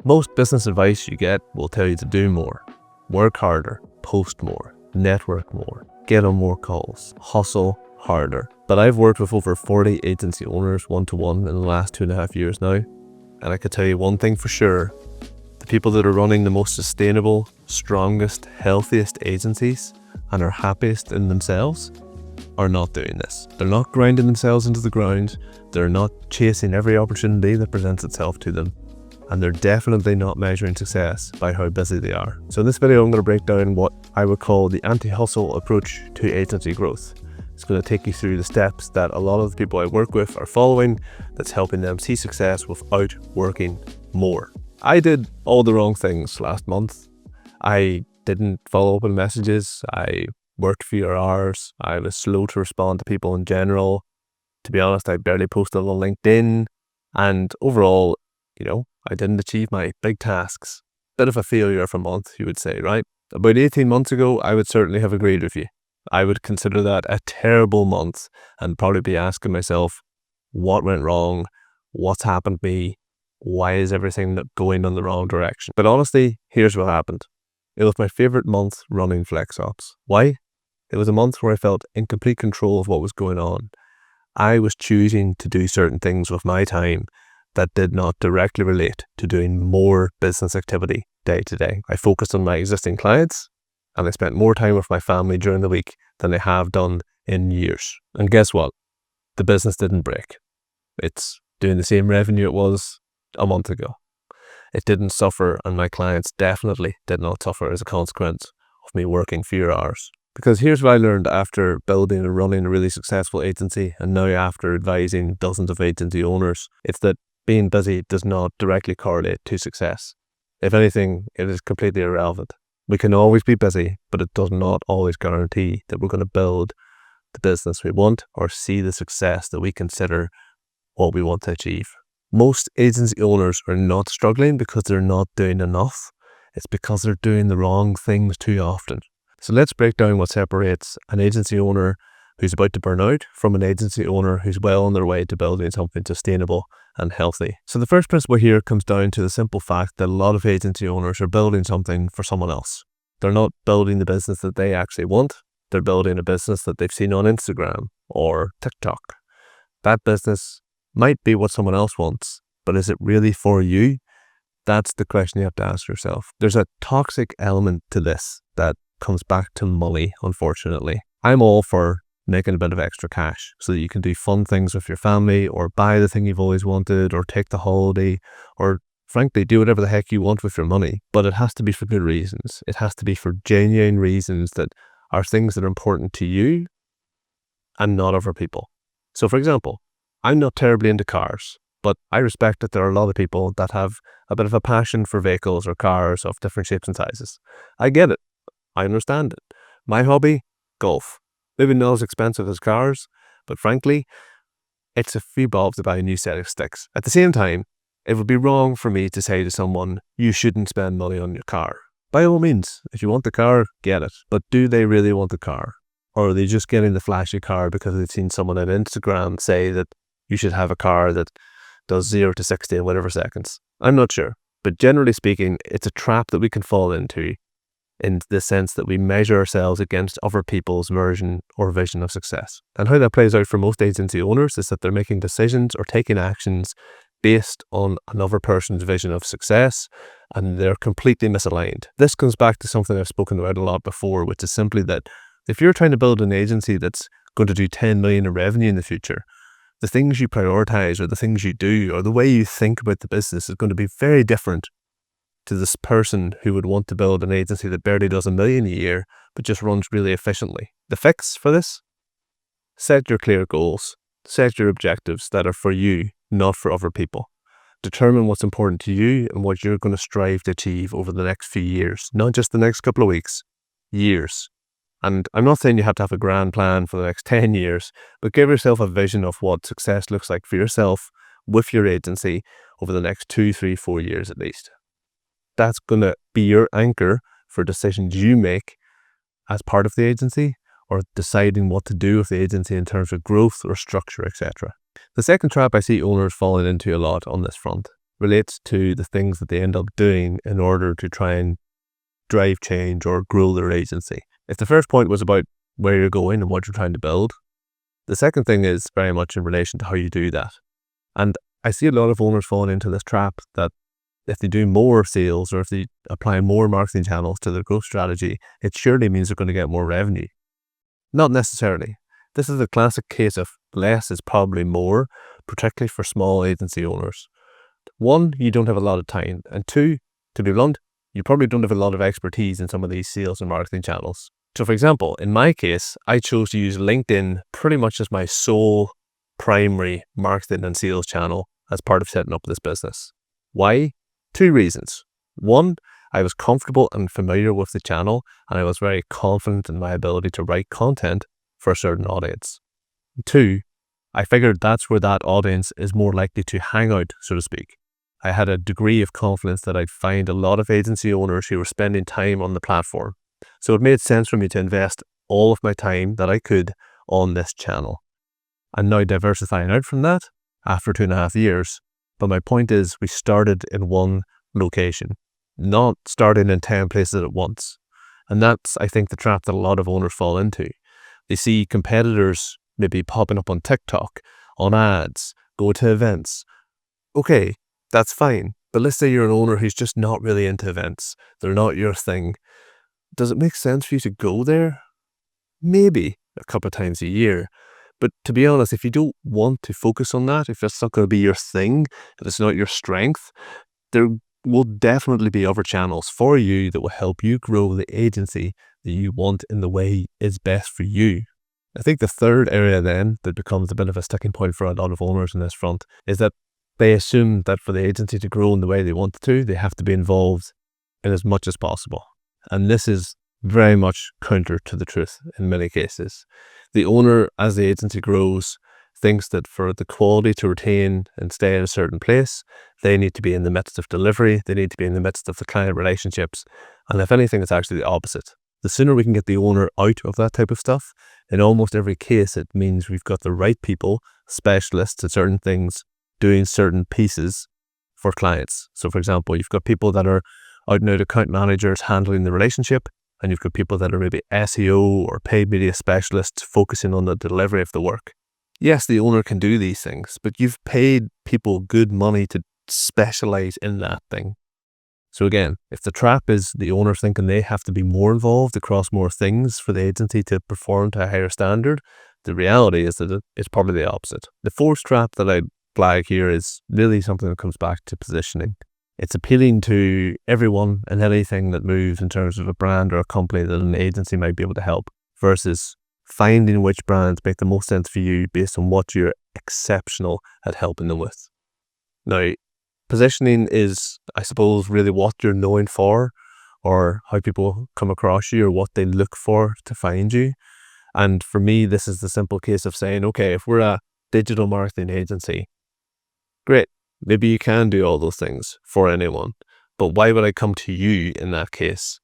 Most business advice you get will tell you to do more, work harder, post more, network more, get on more calls, hustle harder. But I've worked with over 40 agency owners one-to-one in the last 2.5 years now, and I can tell you one thing for sure: the people that are running the most sustainable, strongest, healthiest agencies and are happiest in themselves are not doing this. They're not grinding themselves into the ground, they're not chasing every opportunity that presents itself to them, and they're definitely not measuring success by how busy they are. So in this video, I'm going to break down what I would call the anti-hustle approach to agency growth. It's going to take you through the steps that a lot of the people I work with are following that's helping them see success without working more. I did all the wrong things last month. I didn't follow up on messages. I worked fewer hours. I was slow to respond to people in general. To be honest, I barely posted on LinkedIn. And overall, I didn't achieve my big tasks. Bit of a failure of a month, you would say, right? About 18 months ago, I would certainly have agreed with you. I would consider that a terrible month and probably be asking myself, what went wrong? What's happened to me? Why is everything going in the wrong direction? But honestly, here's what happened. It was my favorite month running Flex Ops. Why? It was a month where I felt in complete control of what was going on. I was choosing to do certain things with my time that did not directly relate to doing more business activity day to day. I focused on my existing clients, and I spent more time with my family during the week than I have done in years. And guess what? The business didn't break. It's doing the same revenue it was a month ago. It didn't suffer, and my clients definitely did not suffer as a consequence of me working fewer hours. Because here's what I learned after building and running a really successful agency, and now after advising dozens of agency owners, it's that being busy does not directly correlate to success. If anything, it is completely irrelevant. We can always be busy, but it does not always guarantee that we're going to build the business we want or see the success that we consider what we want to achieve. Most agency owners are not struggling because they're not doing enough. It's because they're doing the wrong things too often. So let's break down what separates an agency owner who's about to burn out from an agency owner who's well on their way to building something sustainable and healthy. So the first principle here comes down to the simple fact that a lot of agency owners are building something for someone else. They're not building the business that they actually want. They're building a business that they've seen on Instagram or TikTok. That business might be what someone else wants, but is it really for you? That's the question you have to ask yourself. There's a toxic element to this that comes back to money, unfortunately. I'm all for making a bit of extra cash so that you can do fun things with your family, or buy the thing you've always wanted, or take the holiday, or frankly do whatever the heck you want with your money. But it has to be for good reasons. It has to be for genuine reasons that are things that are important to you and not other people. So for example, I'm not terribly into cars, but I respect that there are a lot of people that have a bit of a passion for vehicles or cars of different shapes and sizes. I get it. I understand it. My hobby? Golf. Maybe not as expensive as cars, but frankly, it's a few bob to buy a new set of sticks. At the same time, it would be wrong for me to say to someone, you shouldn't spend money on your car. By all means, if you want the car, get it. But do they really want the car? Or are they just getting the flashy car because they've seen someone on Instagram say that you should have a car that does 0 to 60 in whatever seconds? I'm not sure. But generally speaking, it's a trap that we can fall into, in the sense that we measure ourselves against other people's version or vision of success. And how that plays out for most agency owners is that they're making decisions or taking actions based on another person's vision of success, and they're completely misaligned. This comes back to something I've spoken about a lot before, which is simply that if you're trying to build an agency that's going to do 10 million in revenue in the future, the things you prioritize or the things you do or the way you think about the business is going to be very different to this person who would want to build an agency that barely does 1 million a year, but just runs really efficiently. The fix for this? Set your clear goals. Set your objectives that are for you, not for other people. Determine what's important to you and what you're going to strive to achieve over the next few years, not just the next couple of weeks, years. And I'm not saying you have to have a grand plan for the next 10 years, but give yourself a vision of what success looks like for yourself with your agency over the next 2, 3, 4 years at least. That's going to be your anchor for decisions you make as part of the agency, or deciding what to do with the agency in terms of growth or structure, etc. The second trap I see owners falling into a lot on this front relates to the things that they end up doing in order to try and drive change or grow their agency. If the first point was about where you're going and what you're trying to build, the second thing is very much in relation to how you do that. And I see a lot of owners falling into this trap that if they do more sales or if they apply more marketing channels to their growth strategy, it surely means they're going to get more revenue. Not necessarily. This is a classic case of less is probably more, particularly for small agency owners. One, you don't have a lot of time. And two, to be blunt, you probably don't have a lot of expertise in some of these sales and marketing channels. So for example, in my case, I chose to use LinkedIn pretty much as my sole primary marketing and sales channel as part of setting up this business. Why? Two reasons. One, I was comfortable and familiar with the channel, and I was very confident in my ability to write content for a certain audience. Two, I figured that's where that audience is more likely to hang out, so to speak. I had a degree of confidence that I'd find a lot of agency owners who were spending time on the platform. So it made sense for me to invest all of my time that I could on this channel. I'm now diversifying out from that after 2.5 years. But my point is, we started in one location, not starting in 10 places at once. And that's, I think, the trap that a lot of owners fall into. They see competitors maybe popping up on TikTok, on ads, go to events. Okay, that's fine. But let's say you're an owner who's just not really into events. They're not your thing. Does it make sense for you to go there? Maybe a couple of times a year. But to be honest, if you don't want to focus on that, if that's not going to be your thing, if it's not your strength, there will definitely be other channels for you that will help you grow the agency that you want in the way is best for you. I think the third area then that becomes a bit of a sticking point for a lot of owners in this front is that they assume that for the agency to grow in the way they want it to, they have to be involved in as much as possible. And this is very much counter to the truth in many cases. The owner, as the agency grows, thinks that for the quality to retain and stay in a certain place, they need to be in the midst of delivery, they need to be in the midst of the client relationships, and if anything, it's actually the opposite. The sooner we can get the owner out of that type of stuff, in almost every case, it means we've got the right people, specialists at certain things, doing certain pieces for clients. So for example, you've got people that are out and out account managers handling the relationship, and you've got people that are maybe SEO or paid media specialists focusing on the delivery of the work. Yes, the owner can do these things, but you've paid people good money to specialize in that thing. So again, if the trap is the owner thinking they have to be more involved across more things for the agency to perform to a higher standard, the reality is that it's probably the opposite. The fourth trap that I'd flag here is really something that comes back to positioning. It's appealing to everyone and anything that moves in terms of a brand or a company that an agency might be able to help, versus finding which brands make the most sense for you based on what you're exceptional at helping them with. Now, positioning is, I suppose, really what you're known for, or how people come across you, or what they look for to find you. And for me, this is the simple case of saying, okay, if we're a digital marketing agency, great. Maybe you can do all those things for anyone, but why would I come to you in that case?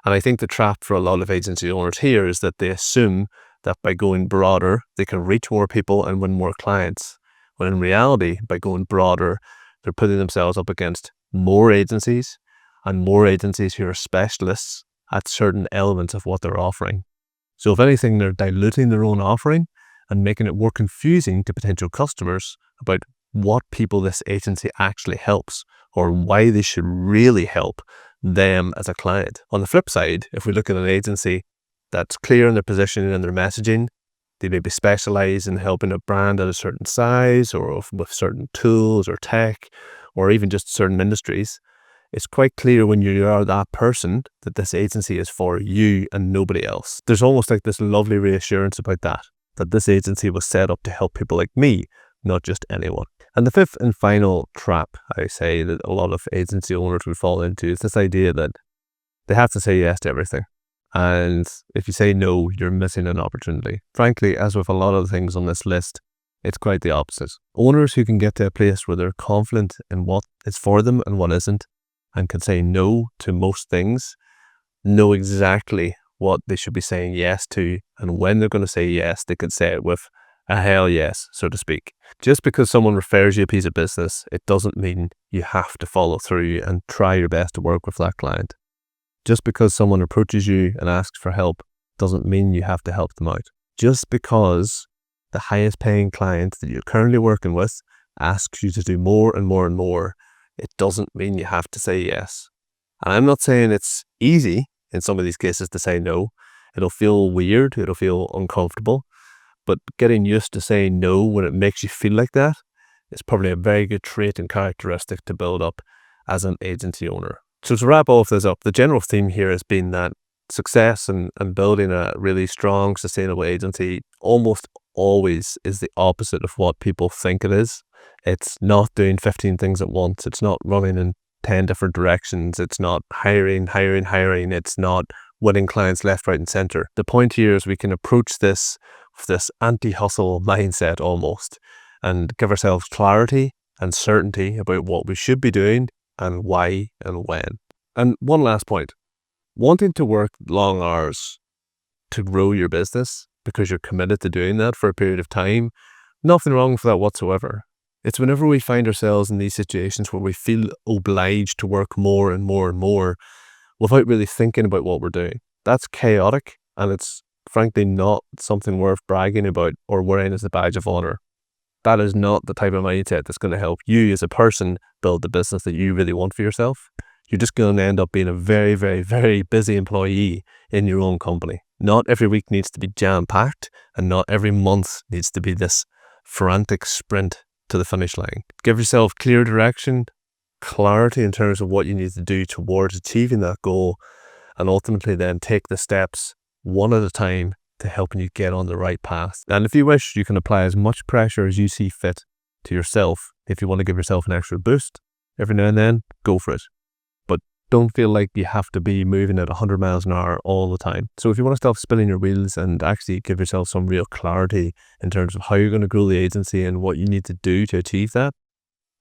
And I think the trap for a lot of agency owners here is that they assume that by going broader, they can reach more people and win more clients. When in reality, by going broader, they're putting themselves up against more agencies and more agencies who are specialists at certain elements of what they're offering. So if anything, they're diluting their own offering and making it more confusing to potential customers about what people this agency actually helps, or why they should really help them as a client. On the flip side, if we look at an agency that's clear in their positioning and their messaging, they maybe specialize in helping a brand at a certain size, or with certain tools or tech, or even just certain industries, it's quite clear when you are that person that this agency is for you and nobody else. There's almost like this lovely reassurance about that this agency was set up to help people like me, not just anyone. And the fifth and final trap, I say, that a lot of agency owners would fall into is this idea that they have to say yes to everything. And if you say no, you're missing an opportunity. Frankly, as with a lot of things on this list, it's quite the opposite. Owners who can get to a place where they're confident in what is for them and what isn't, and can say no to most things, know exactly what they should be saying yes to, and when they're going to say yes, they can say it with a hell yes, so to speak. Just because someone refers you a piece of business, it doesn't mean you have to follow through and try your best to work with that client. Just because someone approaches you and asks for help doesn't mean you have to help them out. Just because the highest paying client that you're currently working with asks you to do more and more and more, it doesn't mean you have to say yes. And I'm not saying it's easy in some of these cases to say no. It'll feel weird, it'll feel uncomfortable, but getting used to saying no when it makes you feel like that is probably a very good trait and characteristic to build up as an agency owner. So to wrap all of this up, the general theme here has been that success and building a really strong, sustainable agency almost always is the opposite of what people think it is. It's not doing 15 things at once. It's not running in 10 different directions. It's not hiring. It's not winning clients left, right, and center. The point here is we can approach this with this anti-hustle mindset almost and give ourselves clarity and certainty about what we should be doing and why and when. And one last point, wanting to work long hours to grow your business because you're committed to doing that for a period of time, nothing wrong with that whatsoever. It's whenever we find ourselves in these situations where we feel obliged to work more and more and more without really thinking about what we're doing. That's chaotic, and it's frankly not something worth bragging about or wearing as a badge of honor. That is not the type of mindset that's going to help you as a person build the business that you really want for yourself. You're just going to end up being a very, very, very busy employee in your own company. Not every week needs to be jam-packed, and not every month needs to be this frantic sprint to the finish line. Give yourself clear direction, clarity in terms of what you need to do towards achieving that goal, and ultimately then take the steps one at a time to helping you get on the right path. And if you wish, you can apply as much pressure as you see fit to yourself. If you want to give yourself an extra boost every now and then, go for it. But don't feel like you have to be moving at 100 miles an hour all the time. So if you want to stop spinning your wheels and actually give yourself some real clarity in terms of how you're going to grow the agency and what you need to do to achieve that,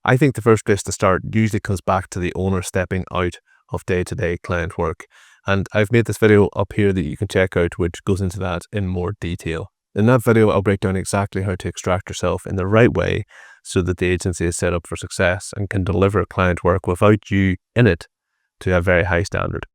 I think the first place to start usually comes back to the owner stepping out of day-to-day client work. And I've made this video up here that you can check out, which goes into that in more detail. In that video, I'll break down exactly how to extract yourself in the right way so that the agency is set up for success and can deliver client work without you in it to a very high standard.